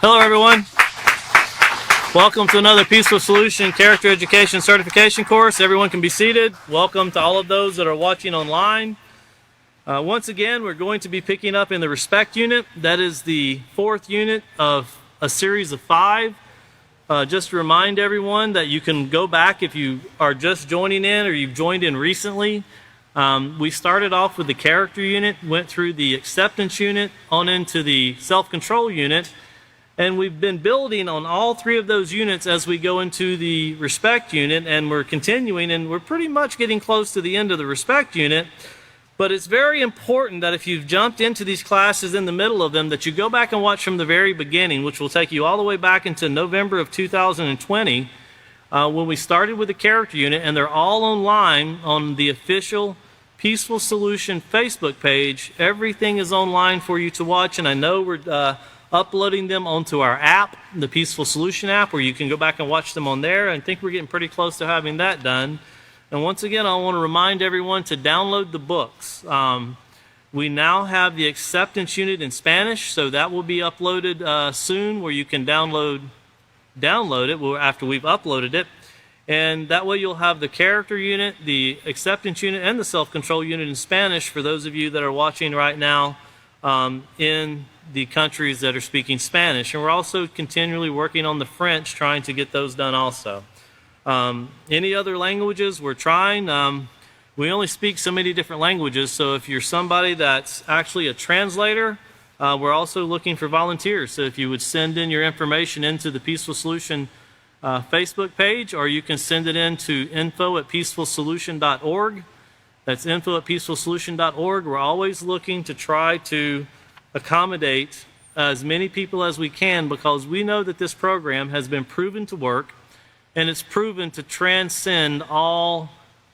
Hello, everyone. Welcome to another Peaceful Solution Character Education Certification course. Everyone can be seated. Welcome to all of those that are watching online. Once again, we're going to be picking up in the Respect unit. That is the 4th unit of a series of 5. Just to remind everyone that you can go back if you are just joining in or you've joined in recently. We started off with the Character unit, went through the Acceptance unit, on into the Self-Control unit. And we've been building on all 3 of those units as we go into the Respect unit, and we're continuing, and we're pretty much getting close to the end of the Respect unit. But it's very important that if you've jumped into these classes in the middle of them, that you go back and watch from the very beginning, which will take you all the way back into November of 2020, when we started with the Character unit, and they're all online on the official Peaceful Solution Facebook page. Everything is online for you to watch, and I know we're uploading them onto our app, the Peaceful Solution app, where you can go back and watch them on there. I think we're getting pretty close to having that done. And once again, I want to remind everyone to download the books. We now have the Acceptance unit in Spanish, so that will be uploaded soon, where you can download it after we've uploaded it. And that way you'll have the Character unit, the Acceptance unit, and the Self-Control unit in Spanish for those of you that are watching right now in the countries that are speaking Spanish. And we're also continually working on the French, trying to get those done also. Any other languages we're trying. We only speak so many different languages, so if you're somebody that's actually a translator, we're also looking for volunteers. So if you would send in your information into the Peaceful Solution Facebook page, or you can send it in to info@peacefulsolution.org. That's info@peacefulsolution.org. We're always looking to try to accommodate as many people as we can, because we know that this program has been proven to work, and it's proven to transcend all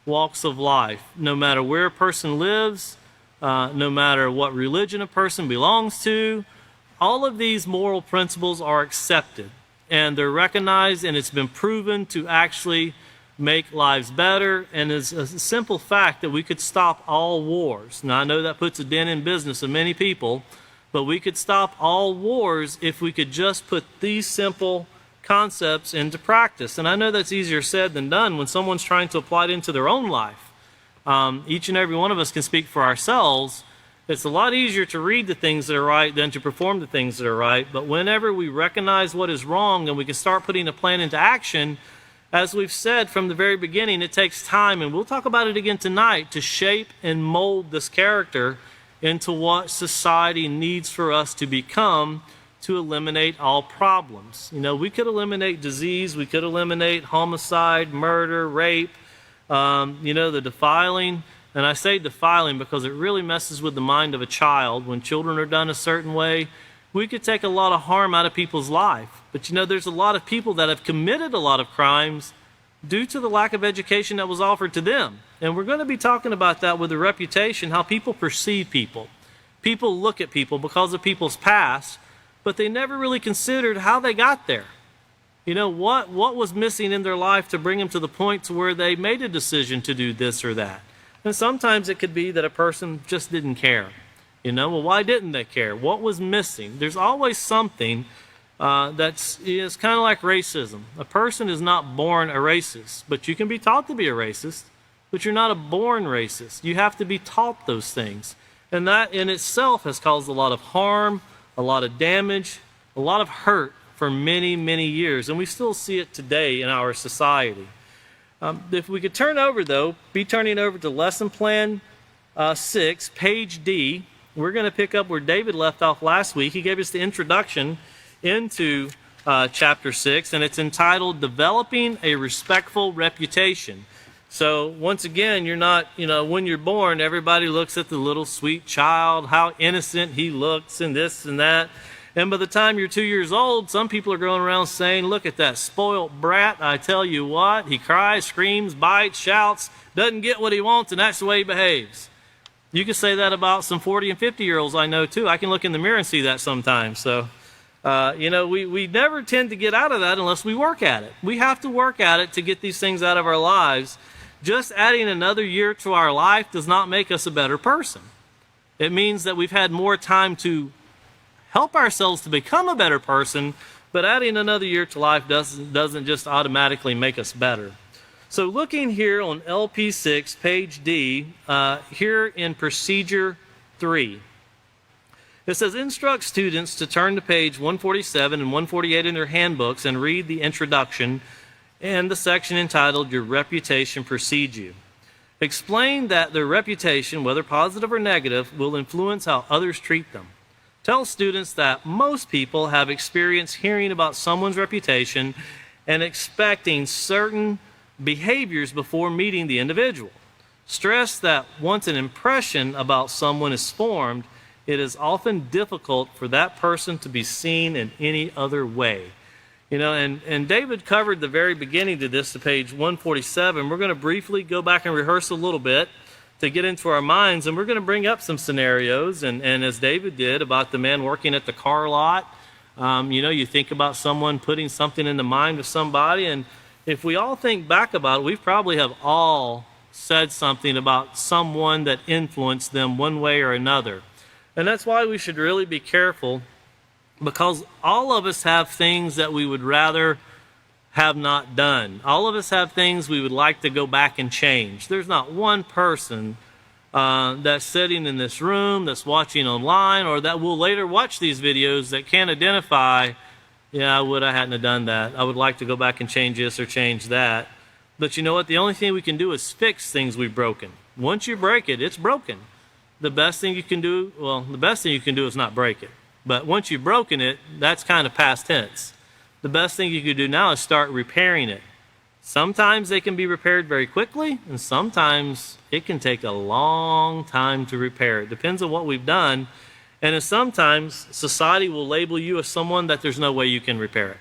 walks of life. No matter where a person lives, no matter what religion a person belongs to, all of these moral principles are accepted, and they're recognized, and it's been proven to actually make lives better. And it's a simple fact that we could stop all wars. Now, I know that puts a dent in business of many people, but we could stop all wars if we could just put these simple concepts into practice. And I know that's easier said than done when someone's trying to apply it into their own life. Each and every one of us can speak for ourselves. It's a lot easier to read the things that are right than to perform the things that are right. But whenever we recognize what is wrong and we can start putting a plan into action, as we've said from the very beginning, it takes time, and we'll talk about it again tonight, to shape and mold this character into what society needs for us to become, to eliminate all problems. You know, we could eliminate disease, we could eliminate homicide, murder, rape, the defiling. And I say defiling because it really messes with the mind of a child. When children are done a certain way, we could take a lot of harm out of people's life. But there's a lot of people that have committed a lot of crimes due to the lack of education that was offered to them. And we're going to be talking about that with the reputation, how people perceive people. People look at people because of people's past, but they never really considered how they got there. What was missing in their life to bring them to the point to where they made a decision to do this or that. And sometimes it could be that a person just didn't care. Well, why didn't they care? What was missing? There's always something that's kind of like racism. A person is not born a racist, but you can be taught to be a racist, but you're not a born racist. You have to be taught those things. And that in itself has caused a lot of harm, a lot of damage, a lot of hurt for many, many years. And we still see it today in our society. If we could turning over to Lesson Plan 6, page D. We're going to pick up where David left off last week. He gave us the introduction into chapter 6, and it's entitled Developing a Respectful Reputation. So once again, you're not, when you're born, everybody looks at the little sweet child, how innocent he looks, and this and that. And by the time you're 2 years old, some people are going around saying, look at that spoiled brat. I tell you what, he cries, screams, bites, shouts, doesn't get what he wants, and that's the way he behaves. You can say that about some 40 and 50-year-olds I know, too. I can look in the mirror and see that sometimes. So, we never tend to get out of that unless we work at it. We have to work at it to get these things out of our lives. Just adding another year to our life does not make us a better person. It means that we've had more time to help ourselves to become a better person, but adding another year to life doesn't just automatically make us better. So looking here on LP6, page D, here in procedure 3, it says, instruct students to turn to page 147 and 148 in their handbooks and read the introduction and the section entitled, Your Reputation Precedes You. Explain that their reputation, whether positive or negative, will influence how others treat them. Tell students that most people have experienced hearing about someone's reputation and expecting certain behaviors before meeting the individual. Stress that once an impression about someone is formed, it is often difficult for that person to be seen in any other way. You know, and David covered the very beginning to this, to page 147. We're going to briefly go back and rehearse a little bit to get into our minds, and we're going to bring up some scenarios, and as David did about the man working at the car lot. You know, you think about someone putting something in the mind of somebody, and if we all think back about it, we probably have all said something about someone that influenced them one way or another. And that's why we should really be careful, because all of us have things that we would rather have not done. All of us have things we would like to go back and change. There's not one person that's sitting in this room, that's watching online, or that will later watch these videos that can identify, yeah, I hadn't have done that. I would like to go back and change this or change that. But you know what? The only thing we can do is fix things we've broken. Once you break it, it's broken. The best thing you can do, well, the best thing you can do is not break it. But once you've broken it, that's kind of past tense. The best thing you can do now is start repairing it. Sometimes they can be repaired very quickly, and sometimes it can take a long time to repair. It depends on what we've done. And sometimes society will label you as someone that there's no way you can repair it.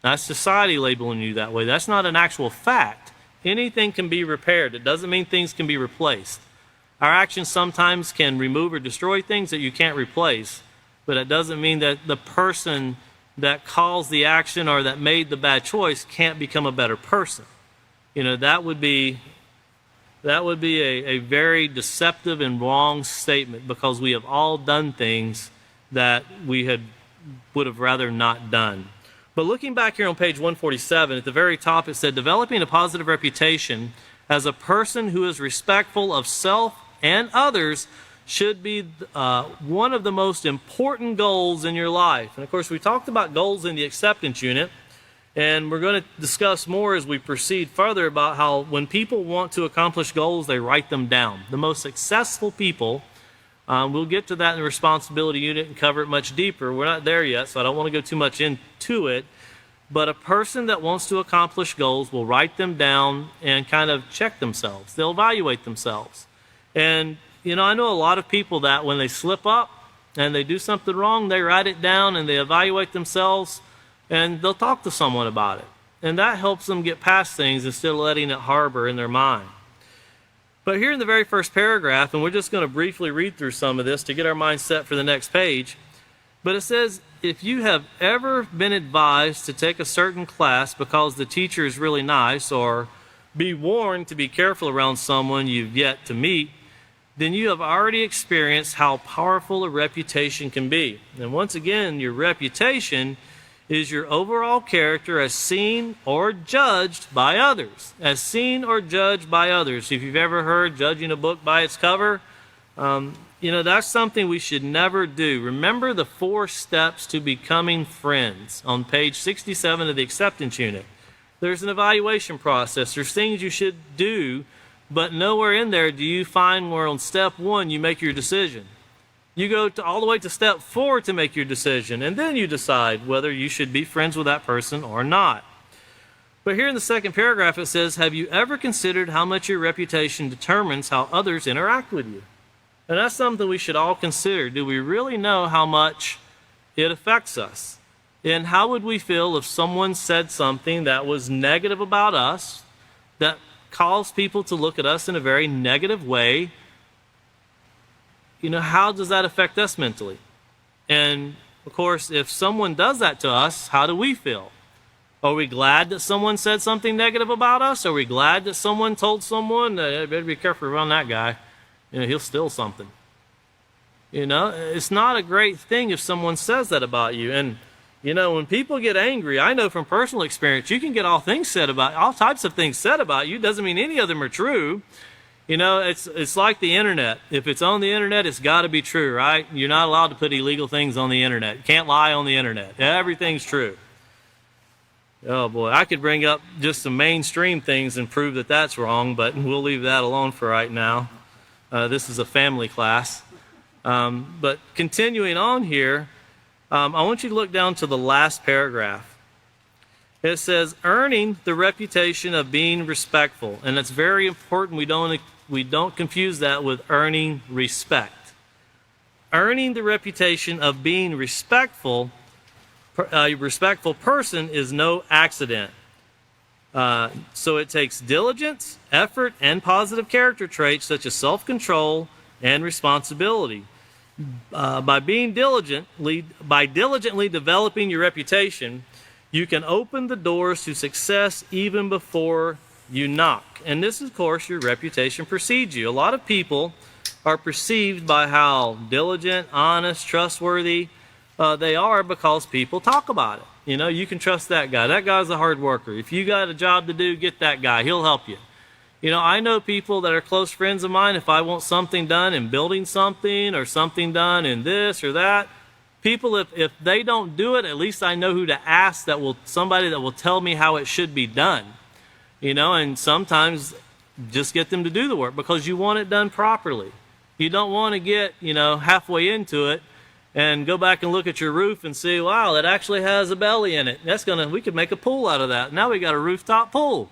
That's society labeling you that way. That's not an actual fact. Anything can be repaired. It doesn't mean things can be replaced. Our actions sometimes can remove or destroy things that you can't replace, but it doesn't mean that the person that caused the action or that made the bad choice can't become a better person. You know, that would be a very deceptive and wrong statement, because we have all done things that we would have rather not done. But looking back here on page 147, at the very top it said, developing a positive reputation as a person who is respectful of self and others should be one of the most important goals in your life. And of course, we talked about goals in the acceptance unit, and we're going to discuss more as we proceed further about how when people want to accomplish goals, they write them down. The most successful people, we'll get to that in the responsibility unit and cover it much deeper. We're not there yet, so I don't want to go too much into it. But a person that wants to accomplish goals will write them down and kind of check themselves. They'll evaluate themselves. And, you know, I know a lot of people that when they slip up and they do something wrong, they write it down and they evaluate themselves, and they'll talk to someone about it. And that helps them get past things instead of letting it harbor in their mind. But here in the very first paragraph, and we're just going to briefly read through some of this to get our mind set for the next page, but it says, if you have ever been advised to take a certain class because the teacher is really nice, or be warned to be careful around someone you've yet to meet, then you have already experienced how powerful a reputation can be. And once again, your reputation is your overall character as seen or judged by others. As seen or judged by others. If you've ever heard judging a book by its cover, you know, that's something we should never do. Remember the 4 steps to becoming friends on page 67 of the acceptance unit. There's an evaluation process. There's things you should do, but nowhere in there do you find where on step 1 you make your decision. You go all the way to step 4 to make your decision, and then you decide whether you should be friends with that person or not. But here in the second paragraph it says, have you ever considered how much your reputation determines how others interact with you? And that's something we should all consider. Do we really know how much it affects us? And how would we feel if someone said something that was negative about us, that caused people to look at us in a very negative way? You know, how does that affect us mentally? And of course, if someone does that to us, how do we feel? Are we glad that someone said something negative about us? Are we glad that someone told someone, better be careful around that guy? You know, he'll steal something. It's not a great thing if someone says that about you. And, when people get angry, I know from personal experience, you can get all types of things said about you. Doesn't mean any of them are true. It's like the internet. If it's on the internet, it's got to be true, right? You're not allowed to put illegal things on the internet. You can't lie on the internet. Everything's true. Oh boy, I could bring up just some mainstream things and prove that that's wrong, but we'll leave that alone for right now. This is a family class. But continuing on here, I want you to look down to the last paragraph. It says, earning the reputation of being respectful. And it's very important we don't confuse that with earning respect. Earning the reputation of being respectful, a respectful person is no accident. So it takes diligence, effort, and positive character traits such as self-control and responsibility. By diligently developing your reputation, you can open the doors to success even before you knock. And this, of course, your reputation precedes you. A lot of people are perceived by how diligent, honest, trustworthy they are because people talk about it. You can trust that guy. That guy's a hard worker. If you got a job to do, get that guy. He'll help you. I know people that are close friends of mine. If I want something done in building something or something done in this or that, people, if they don't do it, at least I know who to ask. Somebody that will tell me how it should be done. And sometimes just get them to do the work because you want it done properly. You don't want to get, halfway into it and go back and look at your roof and see, wow, it actually has a belly in it. We could make a pool out of that. Now we got a rooftop pool.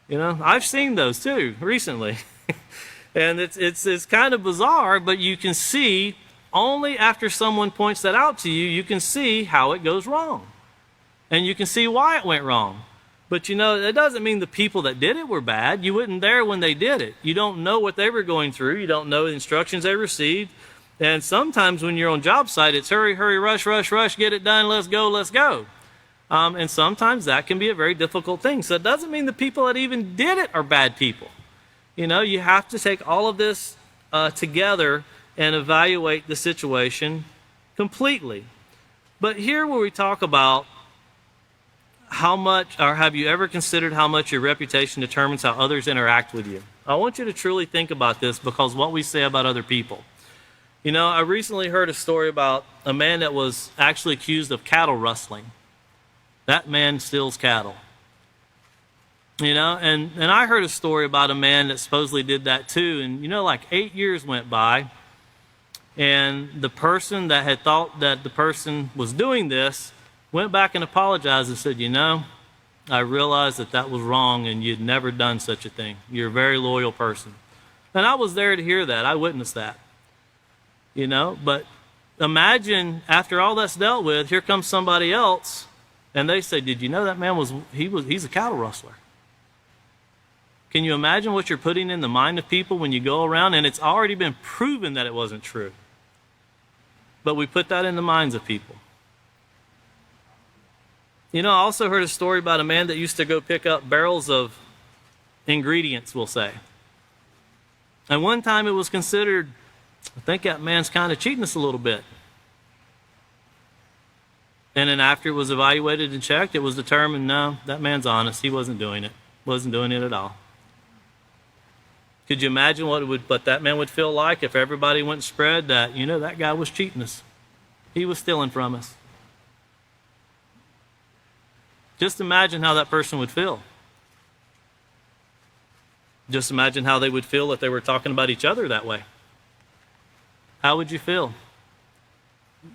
I've seen those too recently. And it's kind of bizarre, but you can see only after someone points that out to you, you can see how it goes wrong. And you can see why it went wrong. But that doesn't mean the people that did it were bad. You weren't there when they did it. You don't know what they were going through. You don't know the instructions they received. And sometimes when you're on job site, it's hurry, hurry, rush, rush, rush, get it done, let's go, let's go. And sometimes that can be a very difficult thing. So it doesn't mean the people that even did it are bad people. You have to take all of this together and evaluate the situation completely. But here where we talk about how much, or have you ever considered how much your reputation determines how others interact with you? I want you to truly think about this because what we say about other people. I recently heard a story about a man that was actually accused of cattle rustling. That man steals cattle. And I heard a story about a man that supposedly did that too. And, like 8 years went by, and the person that had thought that the person was doing this went back and apologized and said, I realized that was wrong and you'd never done such a thing. You're a very loyal person. And I was there to hear that. I witnessed that. But imagine after all that's dealt with, here comes somebody else and they say, did you know that man he's a cattle rustler? Can you imagine what you're putting in the mind of people when you go around and it's already been proven that it wasn't true? But we put that in the minds of people. I also heard a story about a man that used to go pick up barrels of ingredients, we'll say. And one time it was considered, I think that man's kind of cheating us a little bit. And then after it was evaluated and checked, it was determined, no, that man's honest. He wasn't doing it. Wasn't doing it at all. Could you imagine what that man would feel like if everybody went and spread that, that guy was cheating us. He was stealing from us. Just imagine how that person would feel. Just imagine how they would feel if they were talking about each other that way. How would you feel?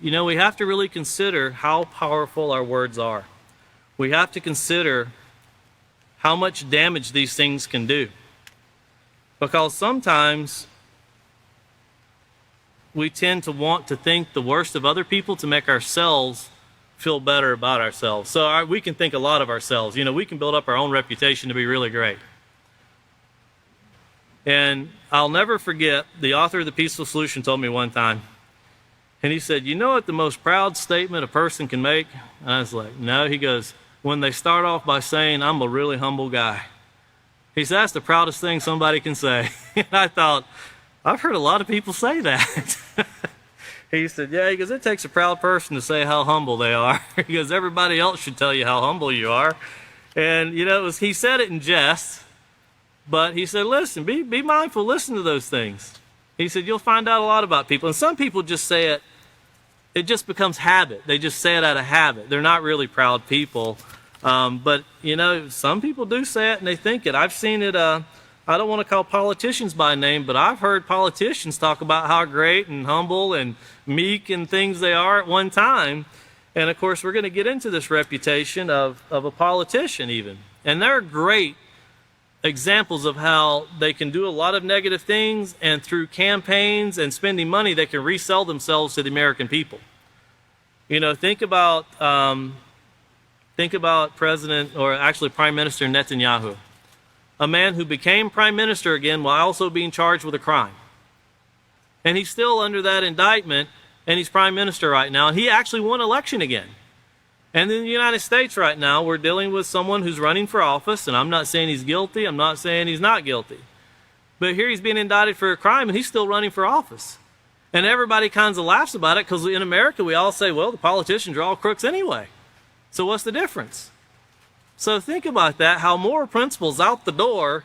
We have to really consider how powerful our words are. We have to consider how much damage these things can do. Because sometimes we tend to want to think the worst of other people to make ourselves feel better about ourselves. So we can think a lot of ourselves. We can build up our own reputation to be really great. And I'll never forget, the author of The Peaceful Solution told me one time, and he said, what the most proud statement a person can make? And I was like, no. He goes, when they start off by saying, I'm a really humble guy. He said, that's the proudest thing somebody can say. And I thought, I've heard a lot of people say that. He said, yeah, because it takes a proud person to say how humble they are, because everybody else should tell you how humble you are. And, he said it in jest, but he said, listen, be mindful, listen to those things. He said, you'll find out a lot about people. And some people just say it just becomes habit. They just say it out of habit. They're not really proud people. But, some people do say it and they think it. I've seen it, I don't want to call politicians by name, but I've heard politicians talk about how great and humble and meek and things they are at one time. And, of course, we're going to get into this reputation of a politician even. And they're great examples of how they can do a lot of negative things, and through campaigns and spending money, they can resell themselves to the American people. Think about President, or actually Prime Minister Netanyahu, a man who became Prime Minister again while also being charged with a crime. And he's still under that indictment, and he's Prime Minister right now, and he actually won election again. And in the United States right now, we're dealing with someone who's running for office, and I'm not saying he's guilty, I'm not saying he's not guilty. But here he's being indicted for a crime, and he's still running for office. And everybody kind of laughs about it, because in America we all say, well, the politicians are all crooks anyway. So what's the difference? So think about that, how moral principles out the door,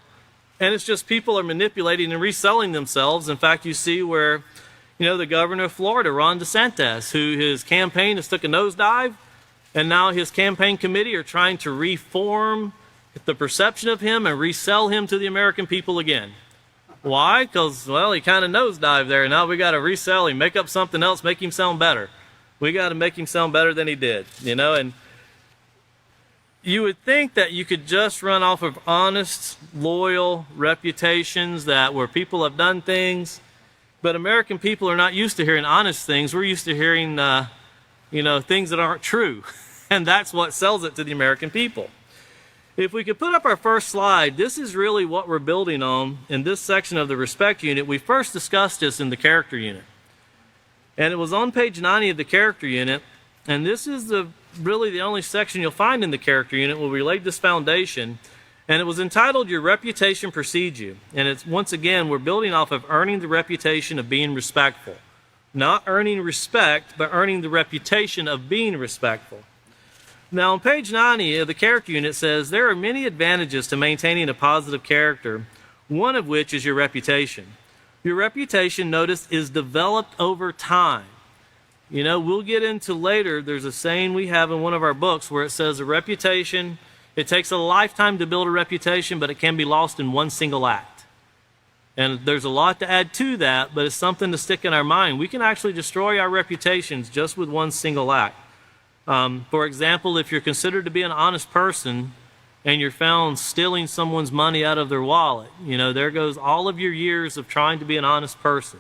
and it's just people are manipulating and reselling themselves. In fact, you see where, the governor of Florida, Ron DeSantis, who his campaign has took a nosedive, and now his campaign committee are trying to reform the perception of him and resell him to the American people again. Why? Because, he kind of nosedived there. Now we got to resell him, make up something else, make him sound better. We got to make him sound better than he did, and you would think that you could just run off of honest, loyal reputations where people have done things, but American people are not used to hearing honest things. We're used to hearing, things that aren't true. And that's what sells it to the American people. If we could put up our first slide, this is really what we're building on in this section of the respect unit. We first discussed this in the character unit. And it was on page 90 of the character unit. And this is really the only section you'll find in the character unit where we laid this foundation. And it was entitled, Your Reputation Precedes You. And it's, once again, we're building off of earning the reputation of being respectful. Not earning respect, but earning the reputation of being respectful. Now, on page 90 of the character unit says, there are many advantages to maintaining a positive character, one of which is your reputation. Your reputation, notice, is developed over time. We'll get into later, there's a saying we have in one of our books where it says a reputation, it takes a lifetime to build a reputation, but it can be lost in one single act. And there's a lot to add to that, but it's something to stick in our mind. We can actually destroy our reputations just with one single act. For example, if you're considered to be an honest person and you're found stealing someone's money out of their wallet, there goes all of your years of trying to be an honest person.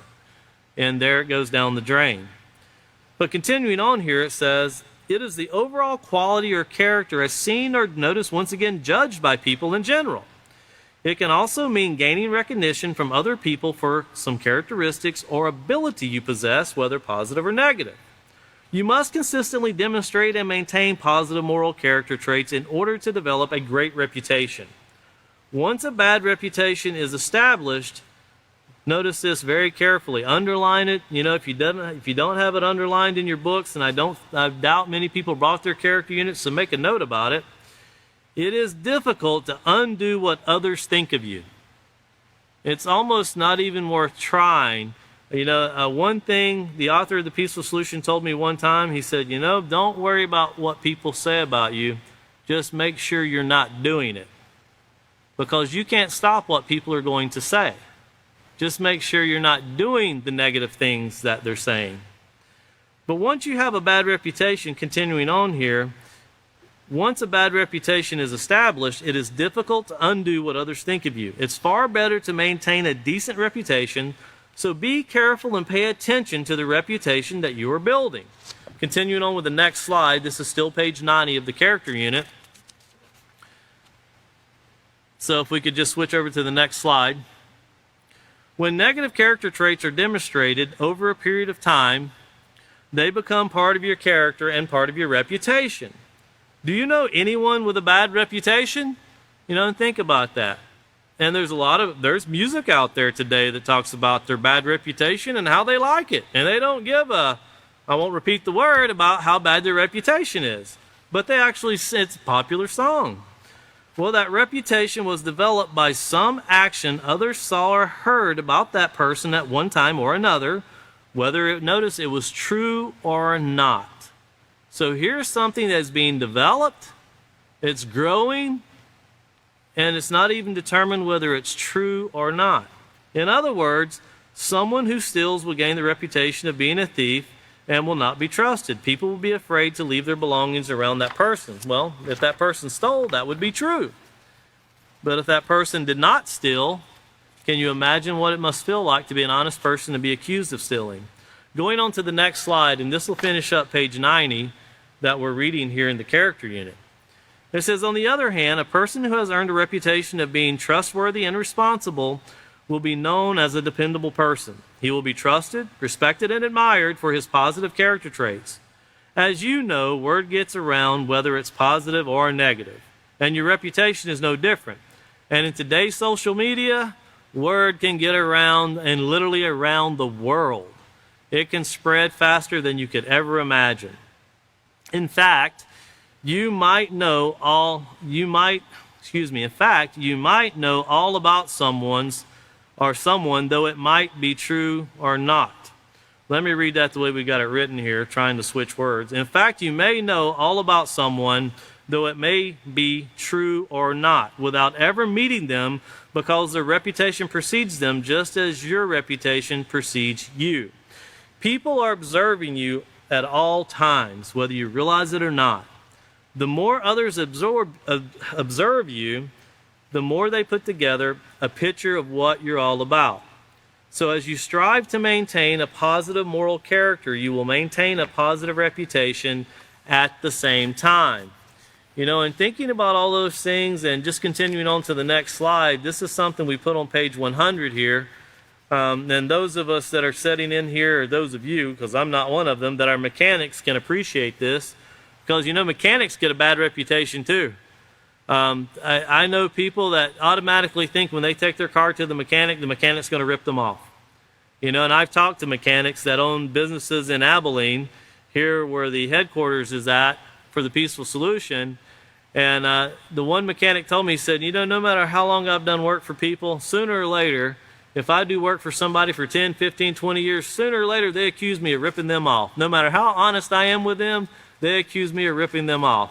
And there it goes down the drain. But continuing on here, it says, it is the overall quality or character as seen or, notice once again, judged by people in general. It can also mean gaining recognition from other people for some characteristics or ability you possess, whether positive or negative. You must consistently demonstrate and maintain positive moral character traits in order to develop a great reputation. Once a bad reputation is established, notice this very carefully. Underline it. If you don't have it underlined in your books, and I doubt many people brought their character units, so make a note about it. It is difficult to undo what others think of you. It's almost not even worth trying. One thing the author of The Peaceful Solution told me one time, he said, don't worry about what people say about you. Just make sure you're not doing it. Because you can't stop what people are going to say. Just make sure you're not doing the negative things that they're saying. But once you have a bad reputation, continuing on here, once a bad reputation is established, it is difficult to undo what others think of you. It's far better to maintain a decent reputation. So be careful and pay attention to the reputation that you are building. Continuing on with the next slide, this is still page 90 of the character unit. So if we could just switch over to the next slide. When negative character traits are demonstrated over a period of time, they become part of your character and part of your reputation. Do you know anyone with a bad reputation? Think about that. And there's music out there today that talks about their bad reputation and how they like it. And they don't give I won't repeat the word about how bad their reputation is. But it's a popular song. Well, that reputation was developed by some action others saw or heard about that person at one time or another, notice it was true or not. So here's something that's being developed, it's growing, and it's not even determined whether it's true or not. In other words, someone who steals will gain the reputation of being a thief and will not be trusted. People will be afraid to leave their belongings around that person. Well, if that person stole, that would be true. But if that person did not steal, can you imagine what it must feel like to be an honest person and be accused of stealing? Going on to the next slide, and this will finish up page 90 that we're reading here in the character unit. It says, on the other hand, a person who has earned a reputation of being trustworthy and responsible will be known as a dependable person. He will be trusted, respected, and admired for his positive character traits. As you know, word gets around whether it's positive or negative, and your reputation is no different. And in today's social media, word can get around and literally around the world. It can spread faster than you could ever imagine. In fact, you might know all about someone, though it might be true or not. Let me read that the way we got it written here, trying to switch words. In fact, you may know all about someone, though it may be true or not, without ever meeting them, because their reputation precedes them, just as your reputation precedes you. People are observing you at all times, whether you realize it or not. The more others observe you, the more they put together a picture of what you're all about. So as you strive to maintain a positive moral character, you will maintain a positive reputation at the same time. You know, and thinking about all those things and just continuing on to the next slide, this is something we put on page 100 here. And those of us that are sitting in here, or those of you, because I'm not one of them, that are mechanics can appreciate this. Because, you know, mechanics get a bad reputation too. I know people that automatically think when they take their car to the mechanic's going to rip them off. You know, and I've talked to mechanics that own businesses in Abilene, here where the headquarters is at for the Peaceful Solution. And the one mechanic told me, he said, you know, no matter how long I've done work for people, sooner or later, if I do work for somebody for 10, 15, 20 years, sooner or later they accuse me of ripping them off. No matter how honest I am with them, they accuse me of ripping them off.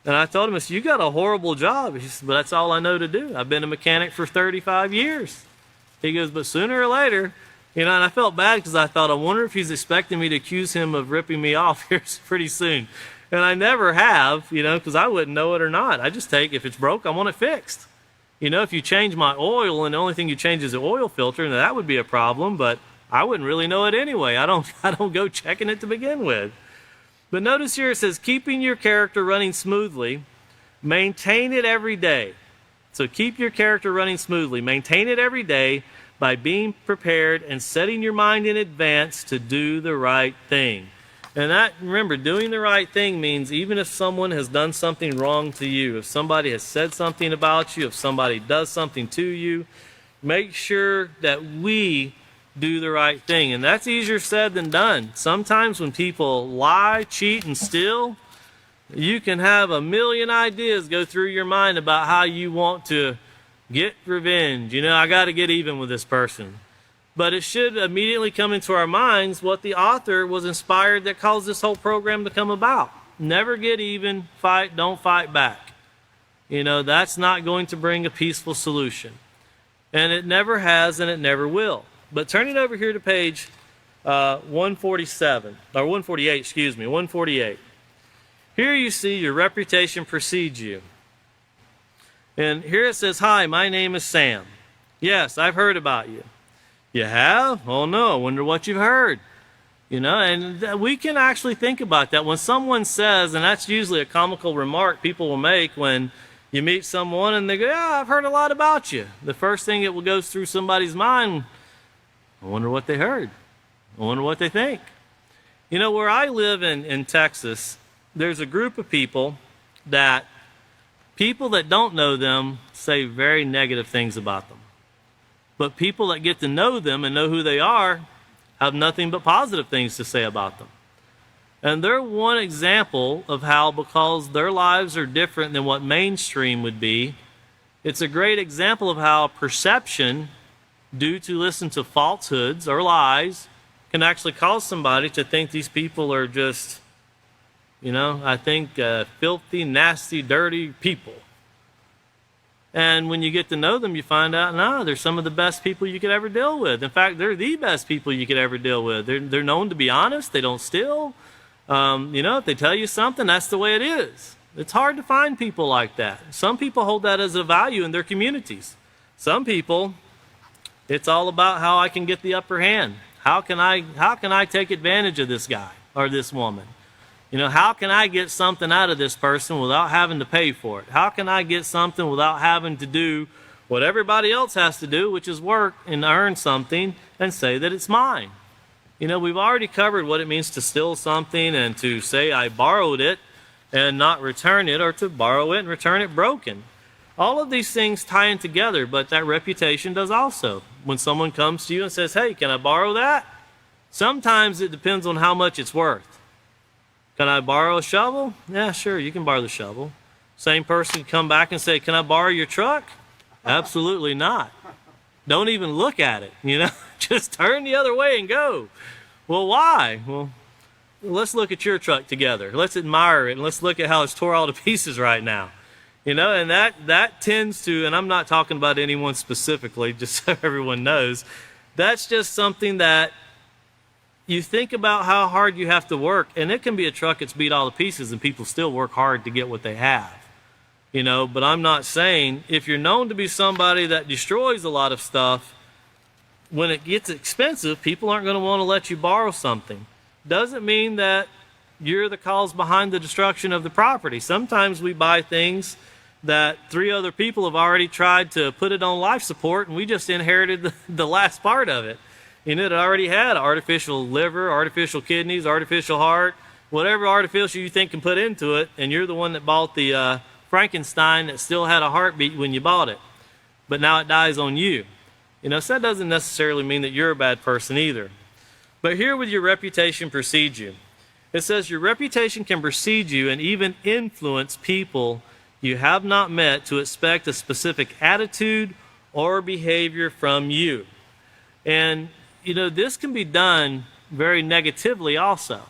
And I told him, I said, you got a horrible job. He said, but that's all I know to do. I've been a mechanic for 35 years. He goes, but sooner or later, you know, and I felt bad because I thought, I wonder if he's expecting me to accuse him of ripping me off here pretty soon. And I never have, you know, because I wouldn't know it or not. I just take, if it's broke, I want it fixed. You know, if you change my oil and the only thing you change is the oil filter, then that would be a problem, but I wouldn't really know it anyway. I don't go checking it to begin with. But notice here it says, keeping your character running smoothly, maintain it every day. So keep your character running smoothly. Maintain it every day by being prepared and setting your mind in advance to do the right thing. And that, remember, doing the right thing means even if someone has done something wrong to you, if somebody has said something about you, if somebody does something to you, make sure that we do the right thing. And that's easier said than done. Sometimes when people lie, cheat, and steal, you can have a million ideas go through your mind about how you want to get revenge. You know, I got to get even with this person. But it should immediately come into our minds what the author was inspired that caused this whole program to come about. Never get even, fight, don't fight back. You know, that's not going to bring a peaceful solution. And it never has and it never will. But turning over here to page 147, or 148, excuse me, 148. Here you see your reputation precedes you. And here it says, hi, my name is Sam. Yes, I've heard about you. You have? Oh no, I wonder what you've heard. You know, and we can actually think about that. When someone says, and that's usually a comical remark people will make when you meet someone and they go, yeah, I've heard a lot about you. The first thing that will go through somebody's mind, I wonder what they heard. I wonder what they think. You know, where I live in Texas, there's a group of people that don't know them say very negative things about them. But people that get to know them and know who they are have nothing but positive things to say about them. And they're one example of how, because their lives are different than what mainstream would be, it's a great example of how perception, due to listen to falsehoods or lies, can actually cause somebody to think these people are just, filthy, nasty, dirty people. And when you get to know them, you find out, no, they're some of the best people you could ever deal with. In fact, they're the best people you could ever deal with. They're known to be honest. They don't steal. If they tell you something, that's the way it is. It's hard to find people like that. Some people hold that as a value in their communities. Some people, it's all about how I can get the upper hand. How can I take advantage of this guy or this woman? How can I get something out of this person without having to pay for it? How can I get something without having to do what everybody else has to do, which is work and earn something and say that it's mine? We've already covered what it means to steal something and to say I borrowed it and not return it, or to borrow it and return it broken. All of these things tie in together, but that reputation does also. When someone comes to you and says, hey, can I borrow that? Sometimes it depends on how much it's worth. Can I borrow a shovel? Yeah, sure, you can borrow the shovel. Same person can come back and say, can I borrow your truck? Absolutely not. Don't even look at it, Just turn the other way and go. Well, why? Well, let's look at your truck together. Let's admire it, and let's look at how it's tore all to pieces right now. And that tends to, and I'm not talking about anyone specifically, just so everyone knows, that's just something that you think about how hard you have to work, and it can be a truck that's beat all to pieces and people still work hard to get what they have. But I'm not saying, if you're known to be somebody that destroys a lot of stuff, when it gets expensive, people aren't going to want to let you borrow something. Doesn't mean that you're the cause behind the destruction of the property. Sometimes we buy things that 3 other people have already tried to put it on life support, and we just inherited the last part of it. It already had artificial liver, artificial kidneys, artificial heart, whatever artificial you think can put into it, and you're the one that bought the Frankenstein that still had a heartbeat when you bought it. But now it dies on you. So that doesn't necessarily mean that you're a bad person either. But here with your reputation precedes you. It says your reputation can precede you and even influence people you have not met to expect a specific attitude or behavior from you. And, this can be done very negatively also.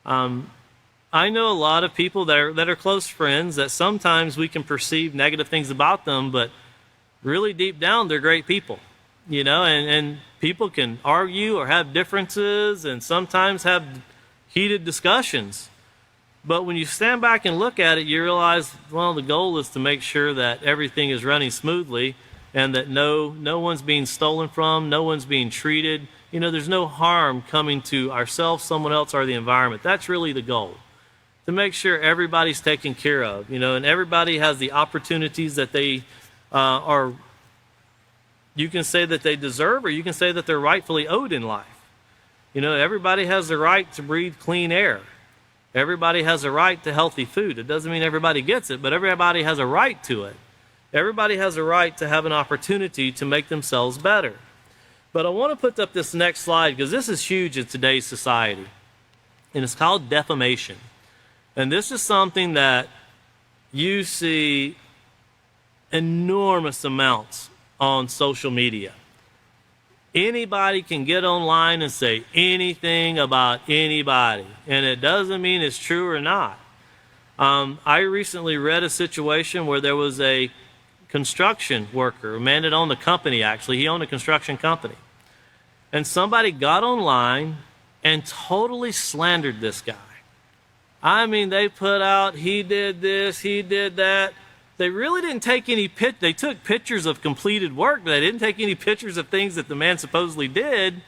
I know a lot of people that are close friends that sometimes we can perceive negative things about them, but really deep down they're great people. And people can argue or have differences and sometimes have heated discussions. But when you stand back and look at it, you realize, well, the goal is to make sure that everything is running smoothly and that no one's being stolen from, no one's being treated. There's no harm coming to ourselves, someone else, or the environment. That's really the goal, to make sure everybody's taken care of, and everybody has the opportunities that they you can say that they deserve, or you can say that they're rightfully owed in life. Everybody has the right to breathe clean air. Everybody has a right to healthy food. It doesn't mean everybody gets it, but everybody has a right to it. Everybody has a right to have an opportunity to make themselves better. But I want to put up this next slide because this is huge in today's society. And it's called defamation. And this is something that you see enormous amounts on social media. Anybody can get online and say anything about anybody, and it doesn't mean it's true or not. I recently read a situation where there was a construction worker, a man that owned a company actually. He owned a construction company. And somebody got online and totally slandered this guy. They put out, he did this, he did that. They really didn't take any they took pictures of completed work, but they didn't take any pictures of things that the man supposedly did.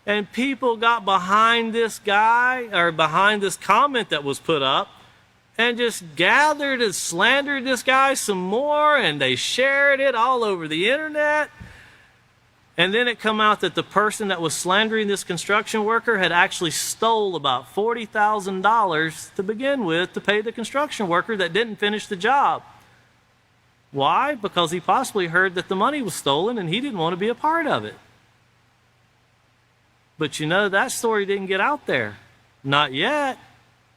And people got behind this guy, or behind this comment that was put up, and just gathered and slandered this guy some more, and they shared it all over the internet. And then it come out that the person that was slandering this construction worker had actually stole about $40,000 to begin with to pay the construction worker that didn't finish the job. Why? Because he possibly heard that the money was stolen and he didn't want to be a part of it. But you know, that story didn't get out there. Not yet.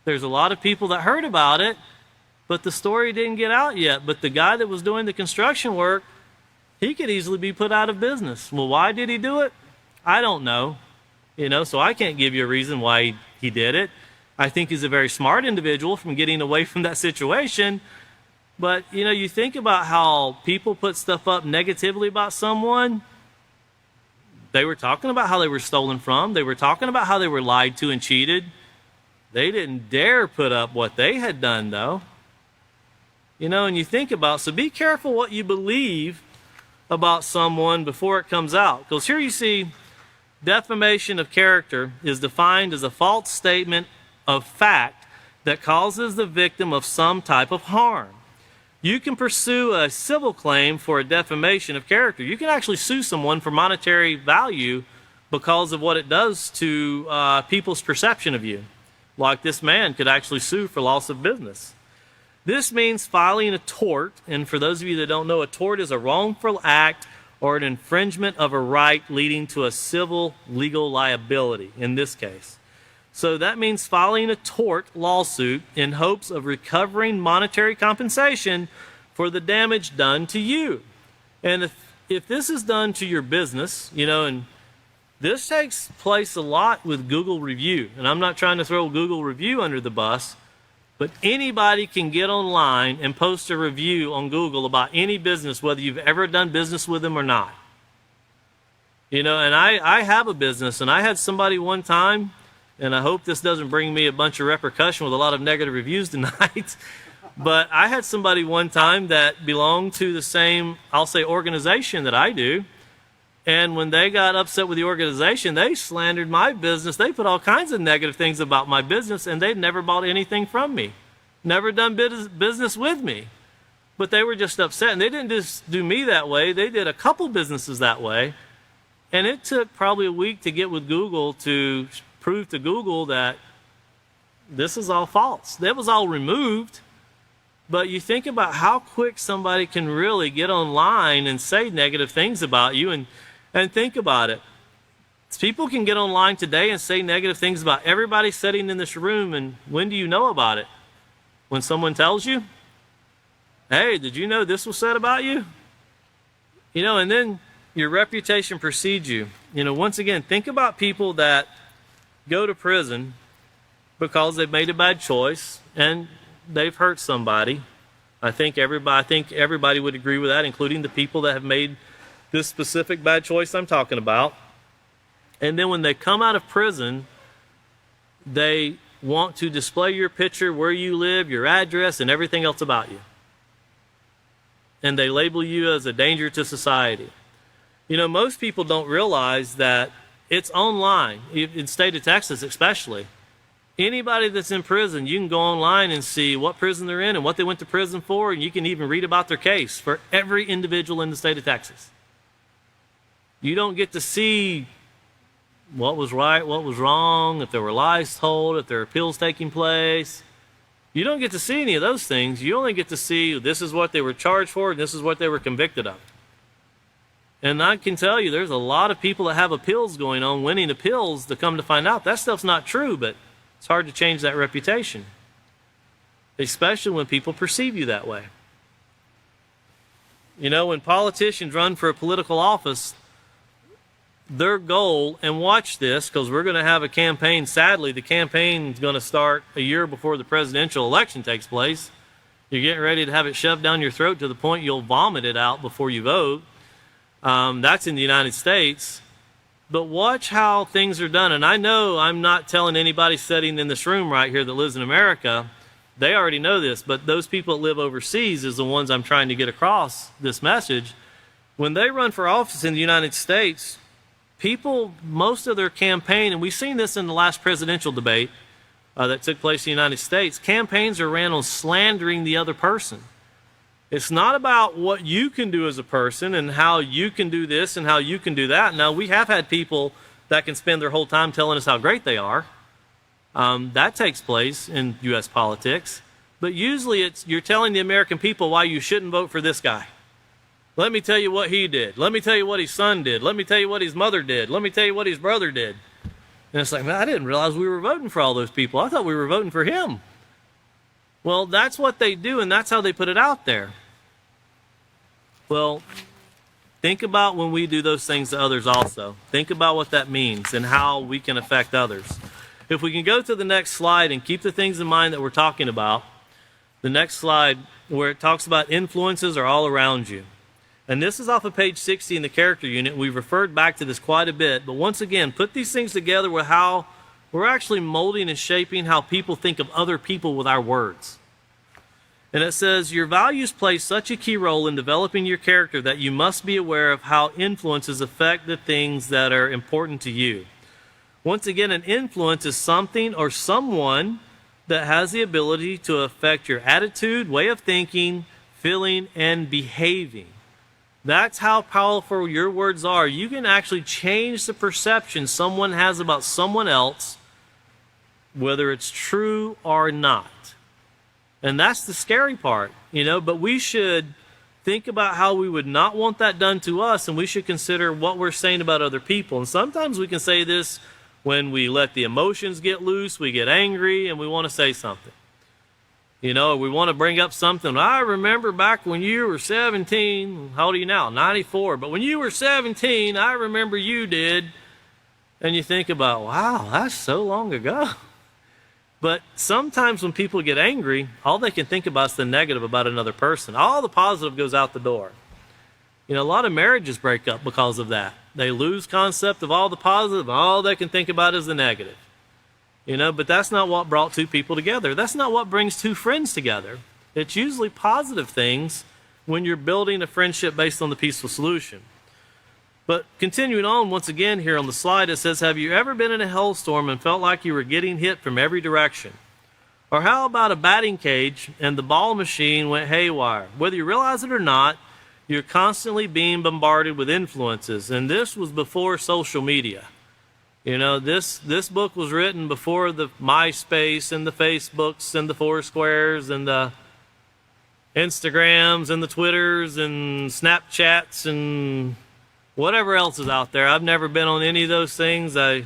There's a lot of people that heard about it, but the story didn't get out yet. But the guy that was doing the construction work, he could easily be put out of business. Well, why did he do it? I don't know. So I can't give you a reason why he did it. I think he's a very smart individual from getting away from that situation. But, you think about how people put stuff up negatively about someone. They were talking about how they were stolen from. They were talking about how they were lied to and cheated. They didn't dare put up what they had done, though. And you think about, so be careful what you believe about someone before it comes out. Because here you see, defamation of character is defined as a false statement of fact that causes the victim of some type of harm. You can pursue a civil claim for a defamation of character. You can actually sue someone for monetary value because of what it does to people's perception of you. Like this man could actually sue for loss of business. This means filing a tort, and for those of you that don't know, a tort is a wrongful act or an infringement of a right leading to a civil legal liability in this case. So that means filing a tort lawsuit in hopes of recovering monetary compensation for the damage done to you. And if this is done to your business, and this takes place a lot with Google Review, and I'm not trying to throw Google Review under the bus, but anybody can get online and post a review on Google about any business, whether you've ever done business with them or not. And I have a business, and I had somebody one time, and I hope this doesn't bring me a bunch of repercussion with a lot of negative reviews tonight, but I had somebody one time that belonged to the same, I'll say, organization that I do, and when they got upset with the organization, they slandered my business. They put all kinds of negative things about my business, and they'd never bought anything from me, never done business with me. But they were just upset, and they didn't just do me that way. They did a couple businesses that way, and it took probably a week to get with Google to prove to Google that this is all false. That was all removed. But you think about how quick somebody can really get online and say negative things about you, and think about it. People can get online today and say negative things about everybody sitting in this room, and when do you know about it? When someone tells you, hey, did you know this was said about you? And then your reputation precedes you. Once again, think about people that go to prison because they've made a bad choice and they've hurt somebody. I think everybody would agree with that, including the people that have made this specific bad choice I'm talking about. And then when they come out of prison, they want to display your picture, where you live, your address, and everything else about you. And they label you as a danger to society. Most people don't realize that it's online, in the state of Texas especially. Anybody that's in prison, you can go online and see what prison they're in and what they went to prison for, and you can even read about their case for every individual in the state of Texas. You don't get to see what was right, what was wrong, if there were lies told, if there were appeals taking place. You don't get to see any of those things. You only get to see this is what they were charged for and this is what they were convicted of. And I can tell you there's a lot of people that have appeals going on, winning appeals, to come to find out that stuff's not true, but it's hard to change that reputation, especially when people perceive you that way. When politicians run for a political office, their goal, and watch this, because we're going to have a campaign. Sadly, the campaign is going to start a year before the presidential election takes place. You're getting ready to have it shoved down your throat to the point you'll vomit it out before you vote. That's in the United States. But watch how things are done. And I know I'm not telling anybody sitting in this room right here that lives in America. They already know this. But those people that live overseas is the ones I'm trying to get across this message. When they run for office in the United States, people, most of their campaign, and we've seen this in the last presidential debate that took place in the United States, campaigns are ran on slandering the other person. It's not about what you can do as a person and how you can do this and how you can do that. Now, we have had people that can spend their whole time telling us how great they are. That takes place in U.S. politics. But usually you're telling the American people why you shouldn't vote for this guy. Let me tell you what he did. Let me tell you what his son did. Let me tell you what his mother did. Let me tell you what his brother did. And it's like, man, I didn't realize we were voting for all those people. I thought we were voting for him. Well, that's what they do, and that's how they put it out there. Well, think about when we do those things to others also. Think about what that means and how we can affect others. If we can go to the next slide and keep the things in mind that we're talking about, the next slide where it talks about influences are all around you. And this is off of page 60 in the character unit. We've referred back to this quite a bit. But once again, put these things together with how we're actually molding and shaping how people think of other people with our words. And it says, your values play such a key role in developing your character that you must be aware of how influences affect the things that are important to you. Once again, an influence is something or someone that has the ability to affect your attitude, way of thinking, feeling, and behaving. That's how powerful your words are. You can actually change the perception someone has about someone else, whether it's true or not. And that's the scary part, but we should think about how we would not want that done to us, and we should consider what we're saying about other people. And sometimes we can say this when we let the emotions get loose, we get angry, and we want to say something. We want to bring up something. I remember back when you were 17. How old are you now? 94. But when you were 17, I remember you did. And you think about, wow, that's so long ago. But sometimes when people get angry, all they can think about is the negative about another person. All the positive goes out the door. A lot of marriages break up because of that. They lose concept of all the positive. All they can think about is the negative. But that's not what brought two people together. That's not what brings two friends together. It's usually positive things when you're building a friendship based on the peaceful solution. But continuing on, once again here on the slide, it says, have you ever been in a hailstorm and felt like you were getting hit from every direction? Or how about a batting cage and the ball machine went haywire? Whether you realize it or not, you're constantly being bombarded with influences. And this was before social media. This book was written before the MySpace and the Facebooks and the Foursquares and the Instagrams and the Twitters and Snapchats and whatever else is out there. I've never been on any of those things. I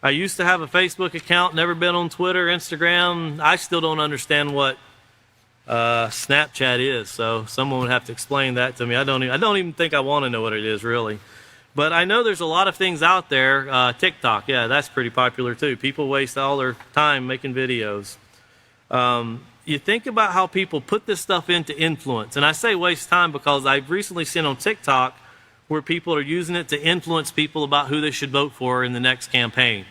used to have a Facebook account, never been on Twitter, Instagram. I still don't understand what Snapchat is, so someone would have to explain that to me. I don't even think I want to know what it is, really. But I know there's a lot of things out there. TikTok, yeah, that's pretty popular too. People waste all their time making videos. You think about how people put this stuff into influence. And I say waste time because I've recently seen on TikTok where people are using it to influence people about who they should vote for in the next campaign.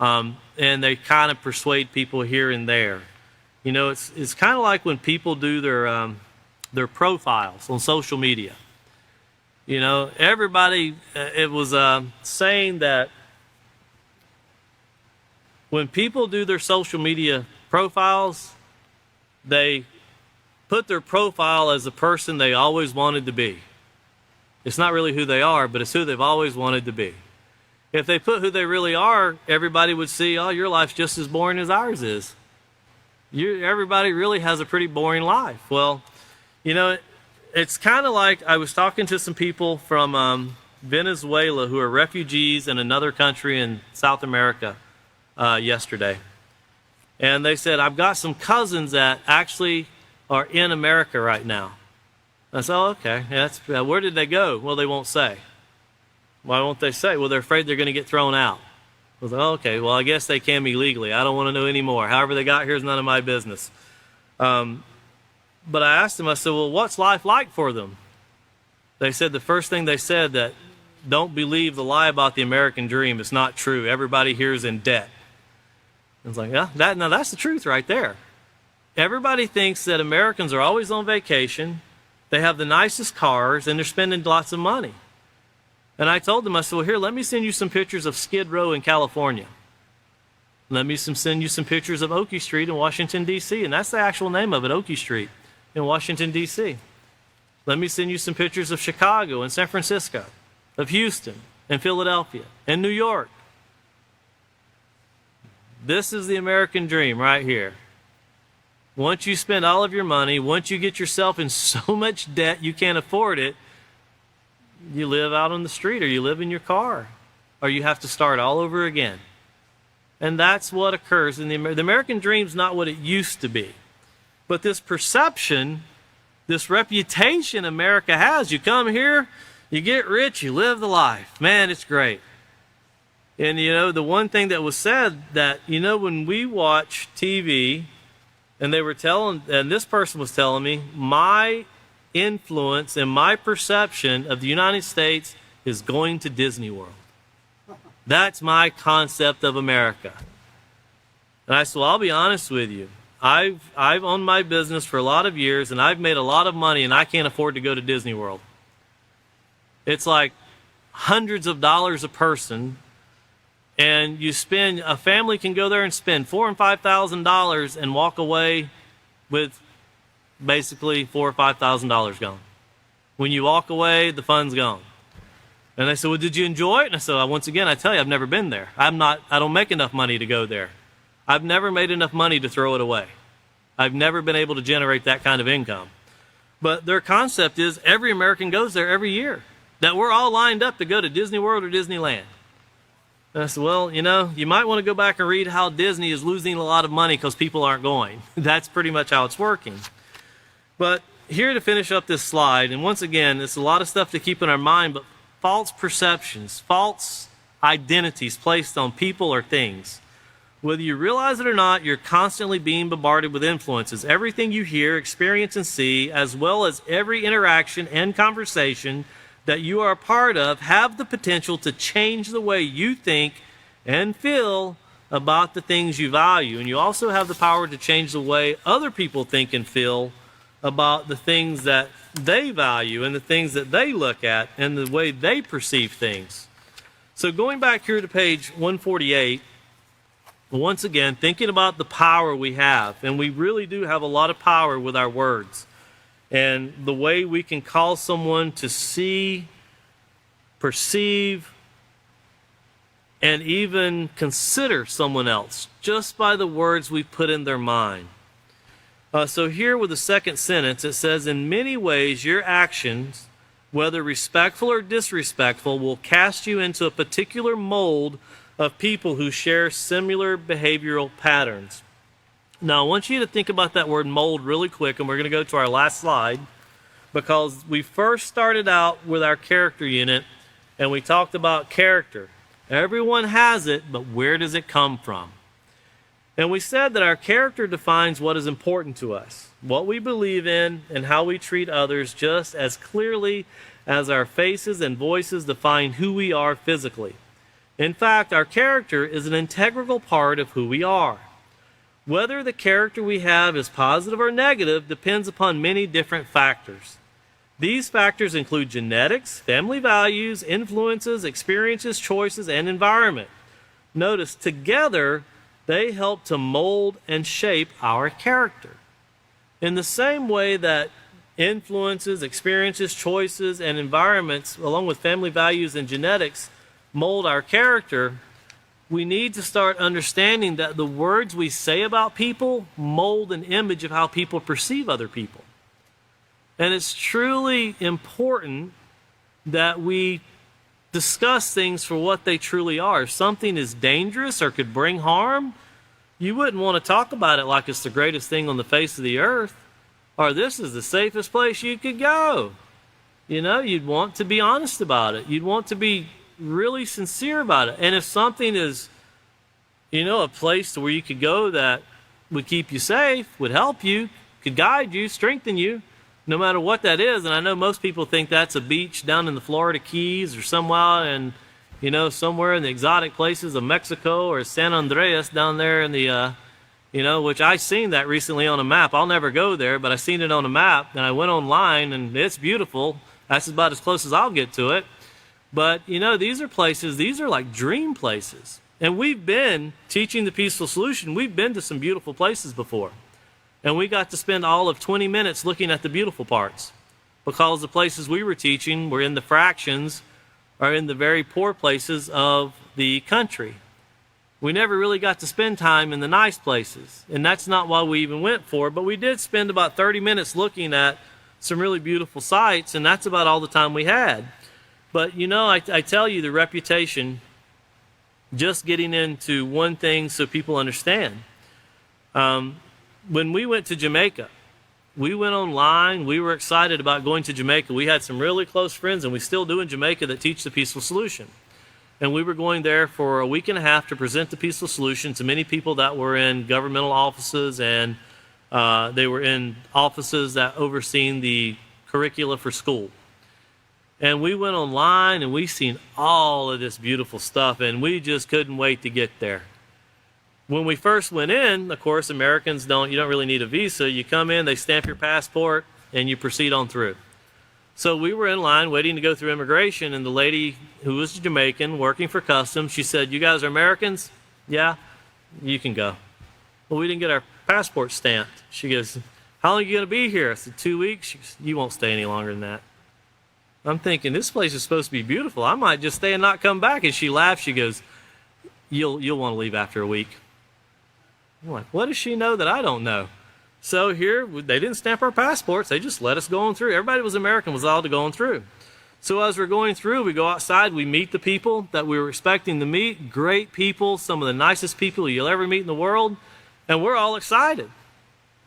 And they kind of persuade people here and there. It's kind of like when people do their profiles on social media. Everybody, it was saying that when people do their social media profiles, they put their profile as the person they always wanted to be. It's not really who they are, but it's who they've always wanted to be. If they put who they really are, everybody would see, oh, your life's just as boring as ours is. Everybody really has a pretty boring life. Well, it's kind of like I was talking to some people from Venezuela who are refugees in another country in South America yesterday. And they said, I've got some cousins that actually are in America right now. I said, oh, okay. Yeah, where did they go? Well, they won't say. Why won't they say? Well, they're afraid they're going to get thrown out. I was like, oh, okay, well, I guess they can be legally. I don't want to know anymore. However they got here is none of my business. But I asked them, I said, well, what's life like for them? They said the first thing they said that don't believe the lie about the American dream. It's not true. Everybody here is in debt. I was like, yeah, that's the truth right there. Everybody thinks that Americans are always on vacation. They have the nicest cars, and they're spending lots of money. And I told them, I said, well, here, let me send you some pictures of Skid Row in California. Let me send you some pictures of Oakey Street in Washington, D.C., and that's the actual name of it, Oakey Street in Washington, D.C. Let me send you some pictures of Chicago and San Francisco, of Houston and Philadelphia and New York. This is the American dream right here. once you spend all of your money, once you get yourself in so much debt you can't afford it, you live out on the street, or you live in your car, or you have to start all over again. And that's what occurs in the American dream's not what it used to be. But this perception, this reputation America has, you come here, you get rich, you live the life. Man, it's great. And the one thing that was said that, when we watch TV, and this person was telling me, my influence and my perception of the United States is going to Disney World. That's my concept of America. And I said, well, I'll be honest with you. I've owned my business for a lot of years, and I've made a lot of money, and I can't afford to go to Disney World. It's like hundreds of dollars a person, and a family can go there and spend $4,000 and $5,000 and walk away with basically $4,000 or $5,000 gone. When you walk away, the fun's gone. And they said, well, did you enjoy it? And I said, once again, I tell you, I've never been there. I don't make enough money to go there. I've never made enough money to throw it away. I've never been able to generate that kind of income. But their concept is every American goes there every year, that we're all lined up to go to Disney World or Disneyland. And I said, well, you might want to go back and read how Disney is losing a lot of money because people aren't going. That's pretty much how it's working. But here to finish up this slide, and once again, it's a lot of stuff to keep in our mind, but false perceptions, false identities placed on people or things. Whether you realize it or not, you're constantly being bombarded with influences. Everything you hear, experience, and see, as well as every interaction and conversation that you are a part of, have the potential to change the way you think and feel about the things you value. And you also have the power to change the way other people think and feel about the things that they value and the things that they look at and the way they perceive things. So going back here to page 148, once again, thinking about the power we have, and we really do have a lot of power with our words, and the way we can cause someone to see, perceive, and even consider someone else just by the words we put in their mind. So here with the second sentence, it says, in many ways your actions, whether respectful or disrespectful, will cast you into a particular mold of people who share similar behavioral patterns. Now, I want you to think about that word mold really quick, and we're going to go to our last slide, because we first started out with our character unit, and we talked about character. Everyone has it, but where does it come from? And we said that our character defines what is important to us, what we believe in, and how we treat others, just as clearly as our faces and voices define who we are physically. In fact, our character is an integral part of who we are. Whether the character we have is positive or negative depends upon many different factors. These factors include genetics, family values, influences, experiences, choices, and environment. Notice, together, they help to mold and shape our character. In the same way that influences, experiences, choices, and environments, along with family values and genetics, mold our character, we need to start understanding that the words we say about people mold an image of how people perceive other people. And it's truly important that we discuss things for what they truly are. If something is dangerous or could bring harm, you wouldn't want to talk about it like it's the greatest thing on the face of the earth, or this is the safest place you could go. You'd want to be honest about it. You'd want to be really sincere about it. And if something is, a place to where you could go that would keep you safe, would help you, could guide you, strengthen you, no matter what that is. And I know most people think that's a beach down in the Florida Keys or somewhere in the exotic places of Mexico, or San Andreas down there in the, which I seen that recently on a map. I'll never go there, but I seen it on a map, and I went online, and it's beautiful. That's about as close as I'll get to it. But, these are like dream places. And we've been teaching the Peaceful Solution. We've been to some beautiful places before. And we got to spend all of 20 minutes looking at the beautiful parts, because the places we were teaching were in the fractions, or in the very poor places of the country. we never really got to spend time in the nice places. And that's not why we even went for it, but we did spend about 30 minutes looking at some really beautiful sights, and that's about all the time we had. But you know, I tell you, the reputation, just getting into one thing so people understand. When we went to Jamaica, we went online. We were excited about going to Jamaica. We had some really close friends, and we still do in Jamaica, that teach the peaceful solution. And we were going there for a week and a half to present the peaceful solution to many people that were in governmental offices, and they were in offices that overseen the curricula for school. And we went online and we seen all of this beautiful stuff, and we just couldn't wait to get there. When we first went in, of course, Americans you don't really need a visa. You come in, they stamp your passport, and you proceed on through. So we were in line waiting to go through immigration, and the lady who was Jamaican working for customs, she said, "You guys are Americans?" "Yeah." "You can go." Well, we didn't get our passport stamped. She goes, "How long are you going to be here?" I said, 2 weeks. She goes, "You won't stay any longer than that." I'm thinking, this place is supposed to be beautiful. I might just stay and not come back. And she laughed. She goes, You'll want to leave after a week. I'm like, what does she know that I don't know? So here, they didn't stamp our passports. They just let us go on through. Everybody was American, was allowed to go on through. So as we're going through, we go outside. We meet the people that we were expecting to meet. Great people, some of the nicest people you'll ever meet in the world. And we're all excited.